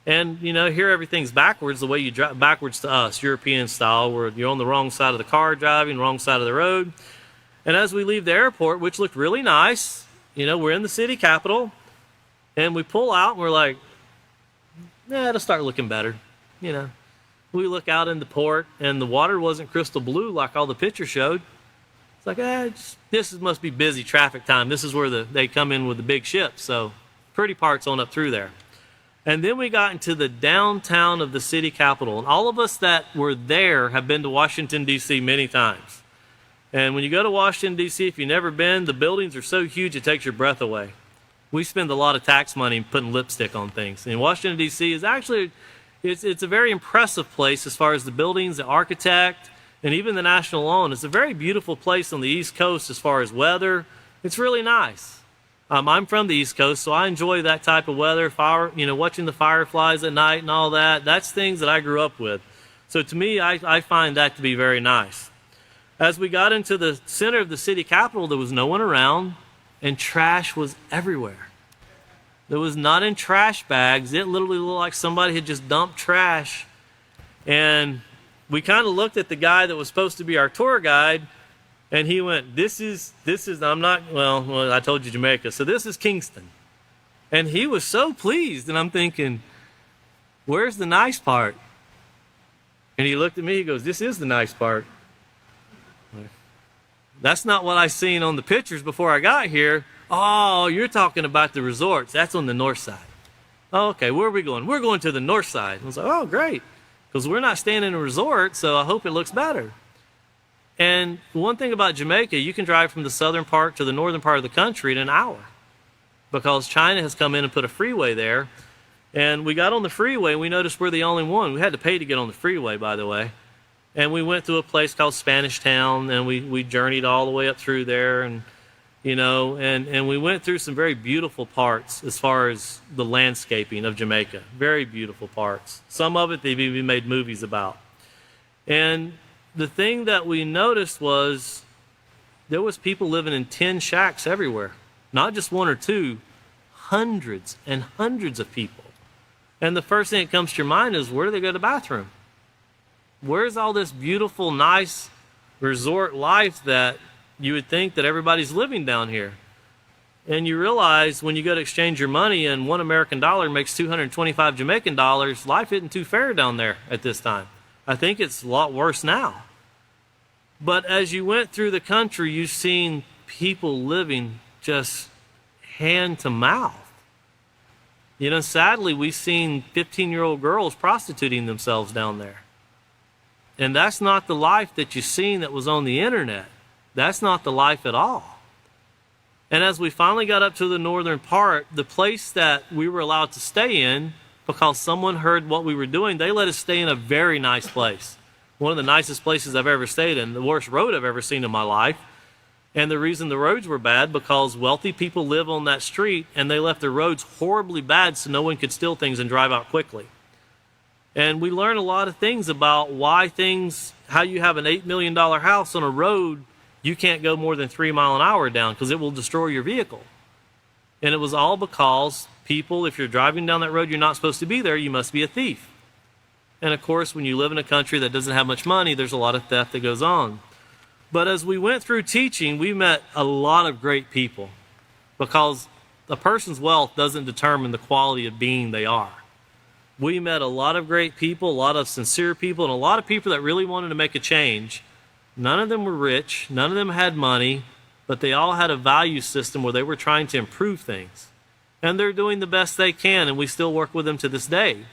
And, you know, here everything's backwards, the way you drive backwards to us, European style, where you're on the wrong side of the car driving, wrong side of the road. And as we leave the airport, which looked really nice, you know, we're in the city capital, and we pull out and we're like, it'll start looking better. You know, we look out in the port, and the water wasn't crystal blue like all the pictures showed. It's like, this must be busy traffic time. This is where they come in with the big ships. So pretty parts on up through there. And then we got into the downtown of the city capital. And all of us that were there have been to Washington, D.C. many times. And when you go to Washington, D.C., if you've never been, the buildings are so huge it takes your breath away. We spend a lot of tax money putting lipstick on things. And Washington, D.C. is actually, it's a very impressive place as far as the buildings, the architect, and even the National Lawn. It's a very beautiful place on the East Coast as far as weather. It's really nice. I'm from the East Coast, so I enjoy that type of weather, watching the fireflies at night and all that. That's things that I grew up with. So to me, I find that to be very nice. As we got into the center of the city capital, there was no one around, and trash was everywhere. It was not in trash bags. It literally looked like somebody had just dumped trash. And we kind of looked at the guy that was supposed to be our tour guide, and he went, this is, I told you Jamaica, so this is Kingston. And he was so pleased, and I'm thinking, where's the nice part? And he looked at me, he goes, this is the nice part. That's not what I seen on the pictures before I got here. Oh, you're talking about the resorts. That's on the north side. Oh, okay, where are we going? We're going to the north side. I was like, oh, great, because we're not staying in a resort, so I hope it looks better. And one thing about Jamaica, you can drive from the southern part to the northern part of the country in an hour, because China has come in and put a freeway there. And we got on the freeway, and we noticed we're the only one. We had to pay to get on the freeway, by the way. And we went to a place called Spanish Town, and we journeyed all the way up through there, and and we went through some very beautiful parts as far as the landscaping of Jamaica. Very beautiful parts. Some of it they've even made movies about. And the thing that we noticed was there was people living in tin shacks everywhere. Not just one or two, hundreds and hundreds of people. And the first thing that comes to your mind is, where do they go to the bathroom? Where's all this beautiful, nice resort life that you would think that everybody's living down here? And you realize when you go to exchange your money and $1 American dollar makes 225 Jamaican dollars, life isn't too fair down there at this time. I think it's a lot worse now. But as you went through the country, you've seen people living just hand to mouth. Sadly, we've seen 15-year-old girls prostituting themselves down there. And that's not the life that you've seen that was on the internet. That's not the life at all. And as we finally got up to the northern part, the place that we were allowed to stay in, because someone heard what we were doing, they let us stay in a very nice place. One of the nicest places I've ever stayed in, the worst road I've ever seen in my life. And the reason the roads were bad, because wealthy people live on that street, and they left the roads horribly bad so no one could steal things and drive out quickly. And we learn a lot of things about how you have an $8 million house on a road you can't go more than 3 miles an hour down because it will destroy your vehicle. And it was all because people, if you're driving down that road, you're not supposed to be there, you must be a thief. And of course, when you live in a country that doesn't have much money, there's a lot of theft that goes on. But as we went through teaching, we met a lot of great people, because a person's wealth doesn't determine the quality of being they are. We met a lot of great people, a lot of sincere people, and a lot of people that really wanted to make a change. None of them were rich, none of them had money, but they all had a value system where they were trying to improve things. And they're doing the best they can, and we still work with them to this day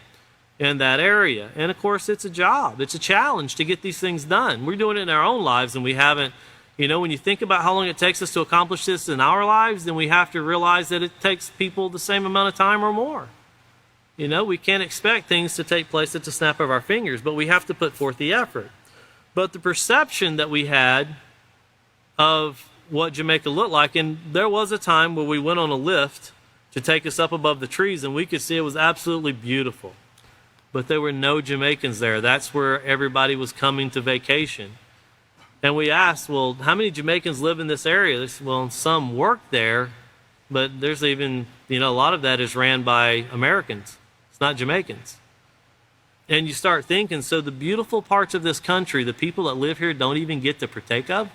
in that area. And of course, it's a job, it's a challenge to get these things done. We're doing it in our own lives, and we haven't, when you think about how long it takes us to accomplish this in our lives, then we have to realize that it takes people the same amount of time or more. We can't expect things to take place at the snap of our fingers, but we have to put forth the effort. But the perception that we had of what Jamaica looked like, and there was a time where we went on a lift to take us up above the trees, and we could see it was absolutely beautiful. But there were no Jamaicans there. That's where everybody was coming to vacation. And we asked, well, how many Jamaicans live in this area? They said, well, some work there, but there's even, a lot of that is ran by Americans. It's not Jamaicans. And you start thinking, so the beautiful parts of this country, the people that live here don't even get to partake of?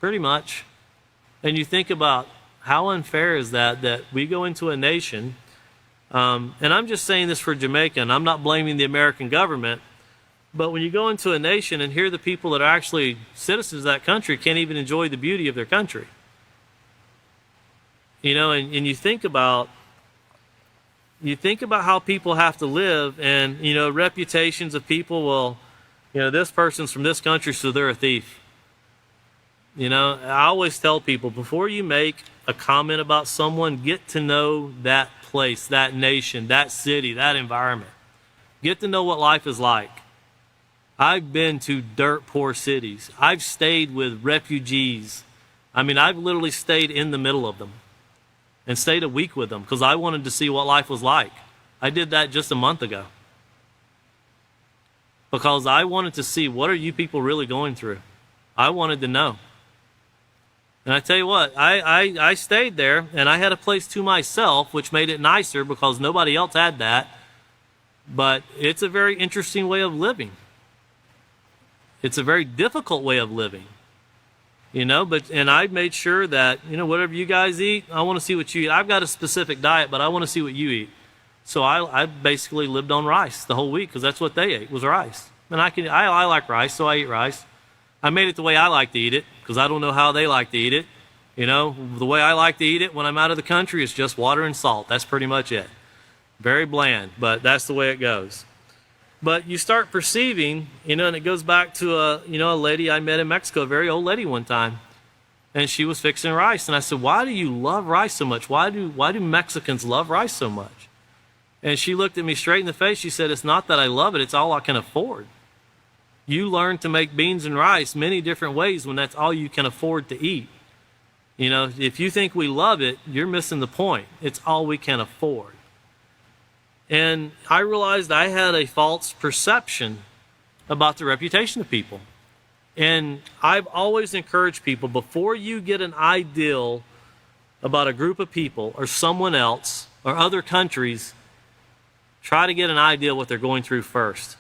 Pretty much. And you think about how unfair is that we go into a nation, and I'm just saying this for Jamaica, and I'm not blaming the American government, but when you go into a nation and hear the people that are actually citizens of that country can't even enjoy the beauty of their country. And you think about how people have to live, and, reputations of people, well, this person's from this country, so they're a thief. I always tell people, before you make a comment about someone, get to know that place, that nation, that city, that environment. Get to know what life is like. I've been to dirt poor cities. I've stayed with refugees. I've literally stayed in the middle of them and stayed a week with them because I wanted to see what life was like. I did that just a month ago because I wanted to see, what are you people really going through? I wanted to know. And I tell you what, I stayed there, and I had a place to myself, which made it nicer because nobody else had that. But it's a very interesting way of living. It's a very difficult way of living. And I made sure that, whatever you guys eat, I want to see what you eat. I've got a specific diet, but I want to see what you eat. So I basically lived on rice the whole week because that's what they ate, was rice. And I like rice, so I eat rice. I made it the way I like to eat it because I don't know how they like to eat it. The way I like to eat it when I'm out of the country is just water and salt. That's pretty much it. Very bland, but that's the way it goes. But you start perceiving, and it goes back to a lady I met in Mexico, a very old lady one time, and she was fixing rice. And I said, why do you love rice so much? Why do Mexicans love rice so much? And she looked at me straight in the face. She said, it's not that I love it, it's all I can afford. You learn to make beans and rice many different ways when that's all you can afford to eat. If you think we love it, you're missing the point. It's all we can afford. And I realized I had a false perception about the reputation of people. And I've always encouraged people, before you get an ideal about a group of people or someone else or other countries, try to get an idea what they're going through first.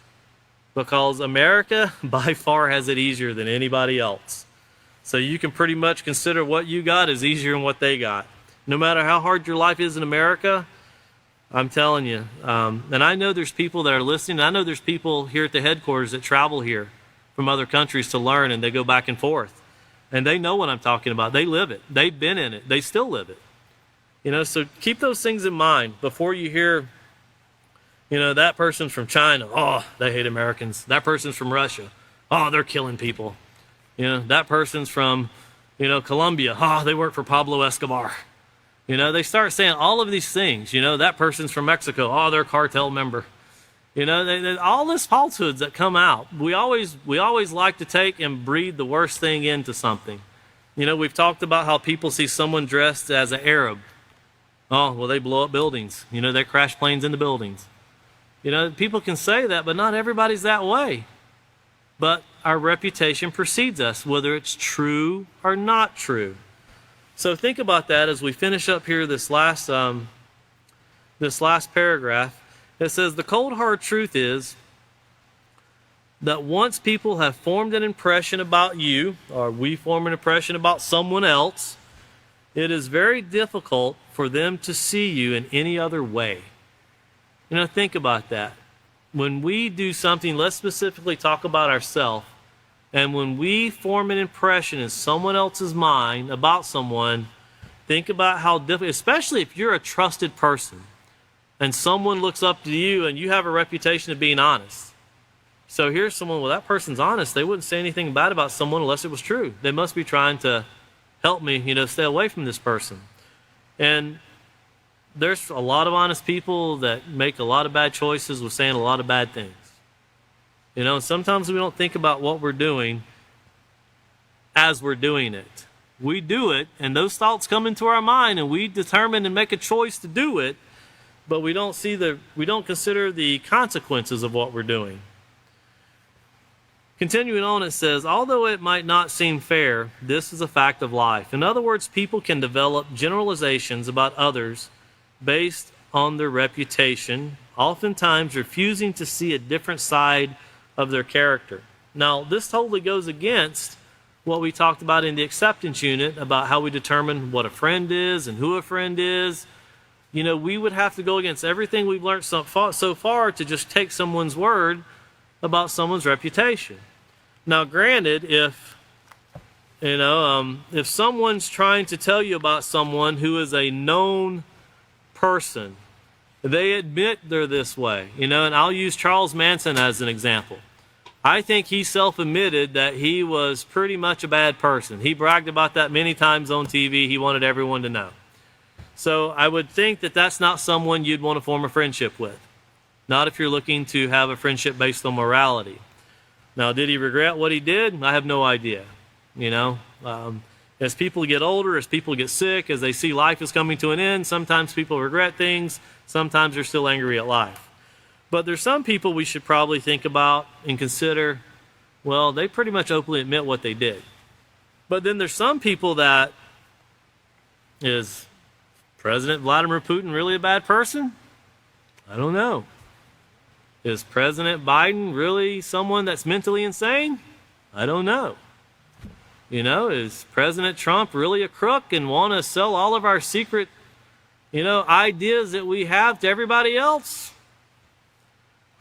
Because America, by far, has it easier than anybody else. So you can pretty much consider what you got is easier than what they got. No matter how hard your life is in America, I'm telling you. And I know there's people that are listening. I know there's people here at the headquarters that travel here from other countries to learn, and they go back and forth. And they know what I'm talking about. They live it. They've been in it. They still live it. So keep those things in mind before you hear, that person's from China. Oh, they hate Americans. That person's from Russia. Oh, they're killing people. That person's from, Colombia. Oh, they work for Pablo Escobar. They start saying all of these things. That person's from Mexico. Oh, they're a cartel member. All this falsehoods that come out. We always like to take and breed the worst thing into something. You know, we've talked about how people see someone dressed as an Arab. Oh, well, they blow up buildings. You know, they crash planes into buildings. You know, people can say that, but not everybody's that way. But our reputation precedes us, whether it's true or not true. So think about that as we finish up here this last paragraph. It says, the cold hard truth is that once people have formed an impression about you, or we form an impression about someone else, it is very difficult for them to see you in any other way. You know, think about that. When we do something, let's specifically talk about ourselves, and when we form an impression in someone else's mind about someone, think about how difficult, especially if you're a trusted person, and someone looks up to you and you have a reputation of being honest. So here's someone, well, that person's honest. They wouldn't say anything bad about someone unless it was true. They must be trying to help me, you know, stay away from this person. And there's a lot of honest people that make a lot of bad choices with saying a lot of bad things. You know, sometimes we don't think about what we're doing as we're doing it. We do it, and those thoughts come into our mind, and we determine and make a choice to do it, but we don't consider the consequences of what we're doing. Continuing on, it says, although it might not seem fair, this is a fact of life. In other words, people can develop generalizations about others based on their reputation, oftentimes refusing to see a different side of their character. Now, this totally goes against what we talked about in the acceptance unit about how we determine what a friend is and who a friend is. You know, we would have to go against everything we've learned so far to just take someone's word about someone's reputation. Now, granted, if someone's trying to tell you about someone who is a known person, they admit they're this way, you know, and I'll use Charles Manson as an example. I think he self-admitted that he was pretty much a bad person. He bragged about that many times on TV. He wanted everyone to know. So I would think that that's not someone you'd want to form a friendship with. Not if you're looking to have a friendship based on morality. Now, did he regret what he did? I have no idea. You know, as people get older, as people get sick, as they see life is coming to an end, sometimes people regret things. Sometimes they're still angry at life. But there's some people we should probably think about and consider, well, they pretty much openly admit what they did. But then there's some people that, is President Vladimir Putin really a bad person? I don't know. Is President Biden really someone that's mentally insane? I don't know. You know, is President Trump really a crook and want to sell all of our secret, ideas that we have to everybody else?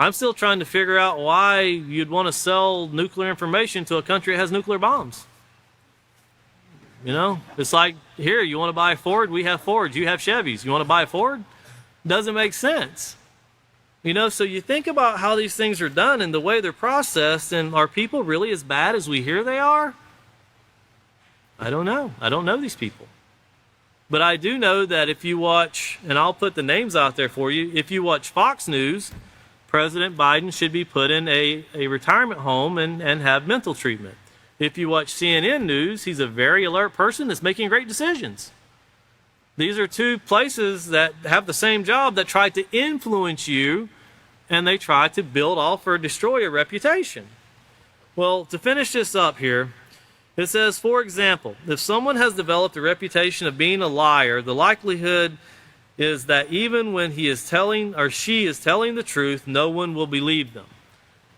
I'm still trying to figure out why you'd want to sell nuclear information to a country that has nuclear bombs. You know, it's like, here, you want to buy a Ford? We have Fords. You have Chevys. You want to buy a Ford? Doesn't make sense. You know, so you think about how these things are done and the way they're processed, and are people really as bad as we hear they are? I don't know. I don't know these people. But I do know that if you watch, and I'll put the names out there for you, if you watch Fox News, President Biden should be put in a retirement home and have mental treatment. If you watch CNN News, he's a very alert person that's making great decisions. These are two places that have the same job that try to influence you, and they try to build off or destroy your reputation. Well, to finish this up here, it says, for example, if someone has developed a reputation of being a liar, the likelihood is that even when he is telling or she is telling the truth, no one will believe them.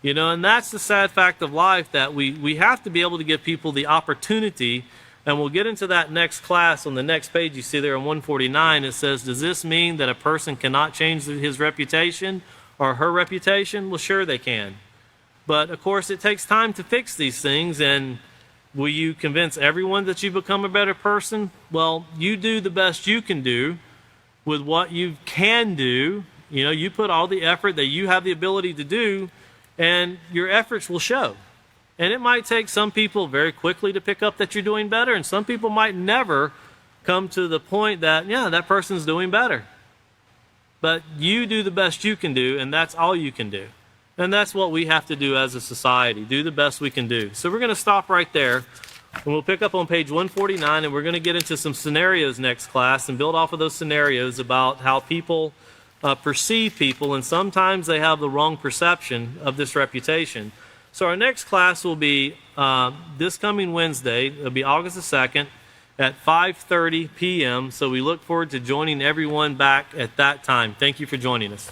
You know, and that's the sad fact of life, that we have to be able to give people the opportunity, and we'll get into that next class on the next page. You see there in 149, it says, does this mean that a person cannot change his reputation or her reputation? Well, sure they can. But, of course, it takes time to fix these things, and will you convince everyone that you become a better person? Well, you do the best you can do with what you can do. You know, you put all the effort that you have the ability to do, and your efforts will show. And it might take some people very quickly to pick up that you're doing better, and some people might never come to the point that, yeah, that person's doing better. But you do the best you can do, and that's all you can do. And that's what we have to do as a society, do the best we can do. So we're going to stop right there. And we'll pick up on page 149, and we're going to get into some scenarios next class and build off of those scenarios about how people perceive people, and sometimes they have the wrong perception of this reputation. So our next class will be this coming Wednesday. It'll be August the 2nd at 5:30 p.m. So we look forward to joining everyone back at that time. Thank you for joining us.